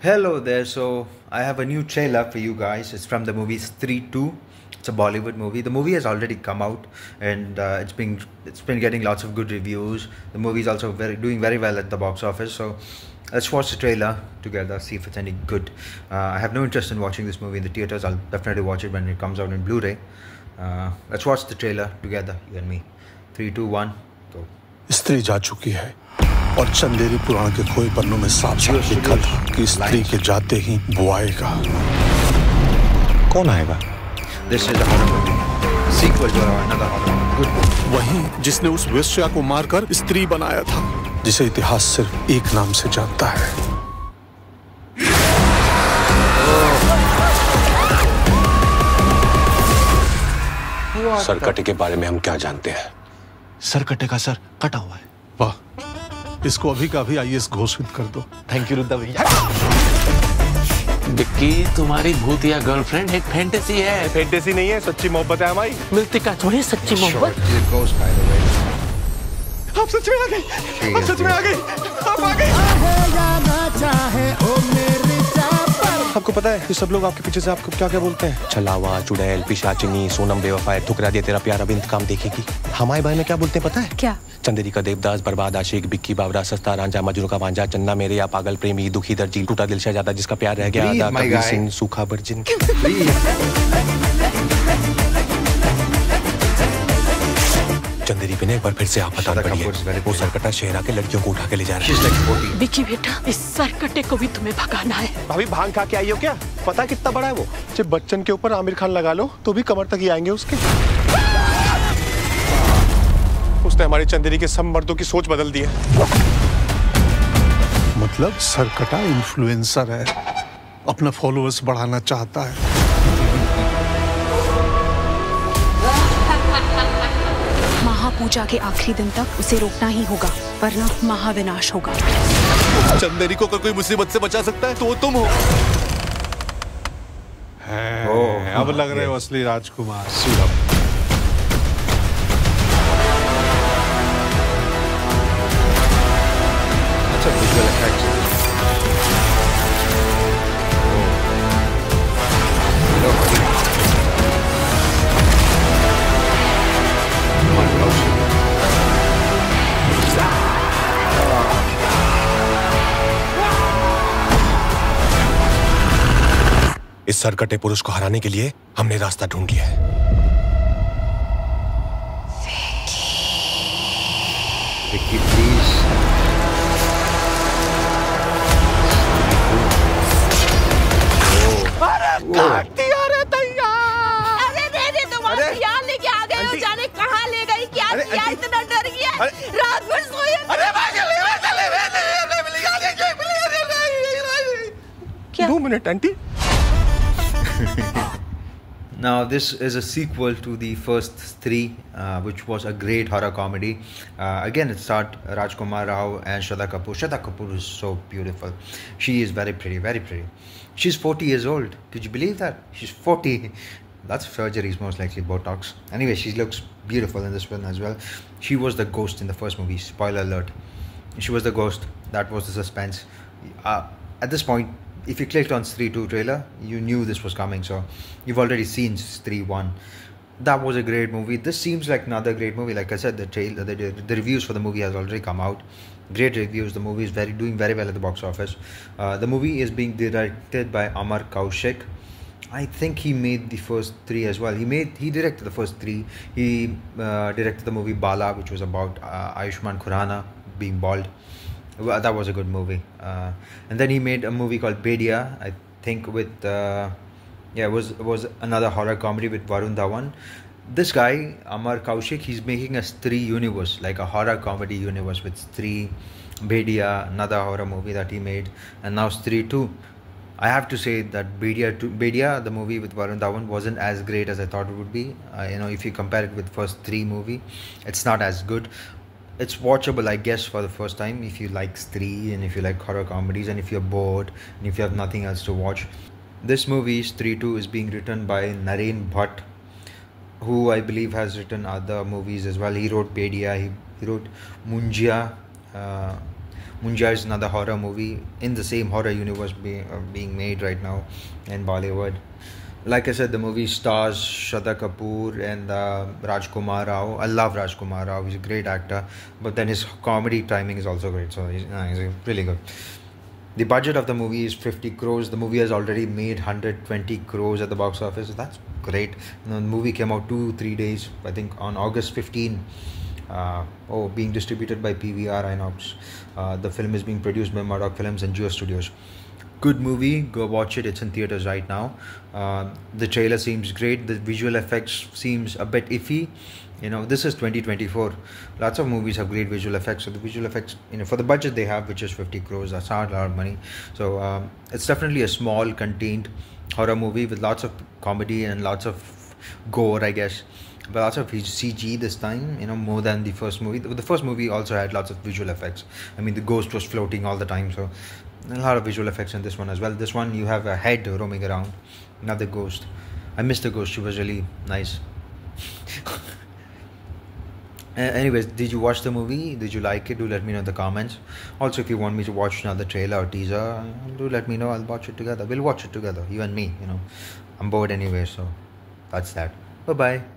Hello there. So I have a new trailer for you guys. It's from the movie Stree 2. It's a Bollywood movie. The movie has already come out, and it's been getting lots of good reviews. The movie is also doing very well at the box office. So let's watch the trailer together, see if it's any good. I have no interest in watching this movie in the theaters. I'll definitely watch it when it comes out in Blu-ray. Let's watch the trailer together, you and me. 3, 2, 1, go. स्त्री जा चुकी है और चंदेरी पुराण के खोए पन्नों में साफ साफ लिखा था कि स्त्री के जाते ही वो आएगा। कौन आएगा? This is a horror movie. Sequel to another horror movie. Good movie. वही जिसने उस वेश्या को मारकर स्त्री बनाया था, जिसे इतिहास सिर्फ एक नाम से जानता है। सरकटे के बारे में हम क्या जानते हैं? सरकटे का सर कटा हुआ है। वाह, इसको अभी का अभी आईएएस घोषित कर दो। थैंक यू रुद्दा भैया। विक्की, तुम्हारी भूतिया गर्लफ्रेंड एक फैंटेसी है। फैंटेसी नहीं है, सच्ची मोहब्बत है हमारी। मिलती का थोड़ी सच्ची मोहब्बत। आप सच में आ गए, आप सच में आ गए, आप आ गए। आपको पता है ये सब लोग आपके पीछे से आपको क्या क्या बोलते हैं? छलावा, चुड़ैल, पिशाचिनी, सोनम बेवफा, ठुकरा दिया तेरा प्यार अब इंतकाम देखेगी। हमारे बारे में क्या बोलते हैं पता है? क्या? चंदेरी का देवदास, बर्बाद आशिक, बिक्की बावरा, सस्ता रांझा, मजनू का वांझा, चन्ना मेरे या पागल प्रेमी, दुखी दर्जी, टूटा दिल शहजादा जिसका प्यार रह गया आधा, कबीर सिंह, सूखा बर्जिन। चंदेरी पे ने एक बार फिर से आप बता पड़ी। वो सरकटा शेरा के लड़कियों को उठा के ले जा रहा है। विक्की बेटा, इस सरकटे को भी तुम्हें भगाना है। भाभी भांग खा के आई हो क्या? पता कितना बड़ा है वो? जब बच्चन के ऊपर आमिर खान लगा लो तो भी कमर तक ही आएंगे उसके। उसने हमारी चंदेरी के सब मर्दों की सोच बदल दी है। मतलब सरकटा इन्फ्लुएंसर है, अपना फॉलोअर्स बढ़ाना चाहता है। महापूजा के आखिरी दिन तक उसे रोकना ही होगा, वरना महाविनाश होगा। चंदेरी को कोई मुसीबत से बचा सकता है तो वो तुम हो। अब लग रहे हो असली राजकुमार। It's a visual effect. इस सरकटे पुरुष को हराने के लिए हमने रास्ता ढूंढ लिया है। Vicky, please. अरे दे तुम हथियार लेके आ गए हो, जाने कहाँ ले गई, क्या किया, इतना डर गया, रात भर सोए। क्या? 2 minute aunty. Now this is a sequel to the first Stree, which was a great horror comedy. Again, it starred Rajkumar Rao and Shraddha Kapoor. Shraddha Kapoor is so beautiful. She is very pretty, very pretty. She's 40 years old. Could you believe that? She's 40. That's surgery, is most likely Botox. Anyway, she looks beautiful in this film as well. She was the ghost in the first movie. Spoiler alert. She was the ghost. That was the suspense. At this point, if you clicked on Stree 2 trailer, you knew this was coming. So you've already seen Stree 1. That was a great movie. This seems like another great movie. Like I said, the reviews for the movie has already come out. Great reviews. The movie is doing very well at the box office. The movie is being directed by Amar Kaushik. I think he made the first 3 as well. He directed the first 3. He directed the movie Bala, which was about Ayushmann Khurrana being bald. Well, that was a good movie. And then he made a movie called Bedia, I think, with it was another horror comedy with Varun Dhawan. This guy Amar Kaushik, he's making a Stree universe, like a horror comedy universe with Stree, Bedia, another horror movie that he made, and now Stree 2. I have to say that Bedia, the movie with Varun Dhawan, wasn't as great as I thought it would be. If you compare it with first Stree movie, it's not as good. It's watchable, I guess, for the first time if you like Stree and if you like horror comedies and if you're bored and if you have nothing else to watch. This movie, Stree 2, is being written by Naren Bhatt, who I believe has written other movies as well. He wrote Bedia, he wrote Munjia, Munja is another horror movie in the same horror universe being made right now in Bollywood. Like I said, the movie stars Shraddha Kapoor and Rajkumar Rao. I love Rajkumar Rao. He's a great actor. But then his comedy timing is also great. So he's really good. The budget of the movie is 50 crores. The movie has already made 120 crores at the box office. So that's great. The movie came out 2-3 days, I think, on August 15. Being distributed by PVR Inox. The film is being produced by Murdoch Films and Geo Studios. Good movie, go watch it. It's in theaters right now. The trailer seems great. The visual effects seems a bit iffy. This is 2024. Lots of movies have great visual effects. So the visual effects, for the budget they have, which is 50 crores, that's not a lot of money. So it's definitely a small, contained horror movie with lots of comedy and lots of gore, I guess. But lots of CG this time, more than the first movie. The first movie also had lots of visual effects. I mean, the ghost was floating all the time, so a lot of visual effects in this one as well. This one, you have a head roaming around, not the ghost. I missed the ghost. She was really nice. Anyways, did you watch the movie? Did you like it? Do let me know in the comments. Also, if you want me to watch another trailer or teaser, do let me know. I'll watch it together. We'll watch it together, you and me. I'm bored anyway, so that's that. Bye-bye.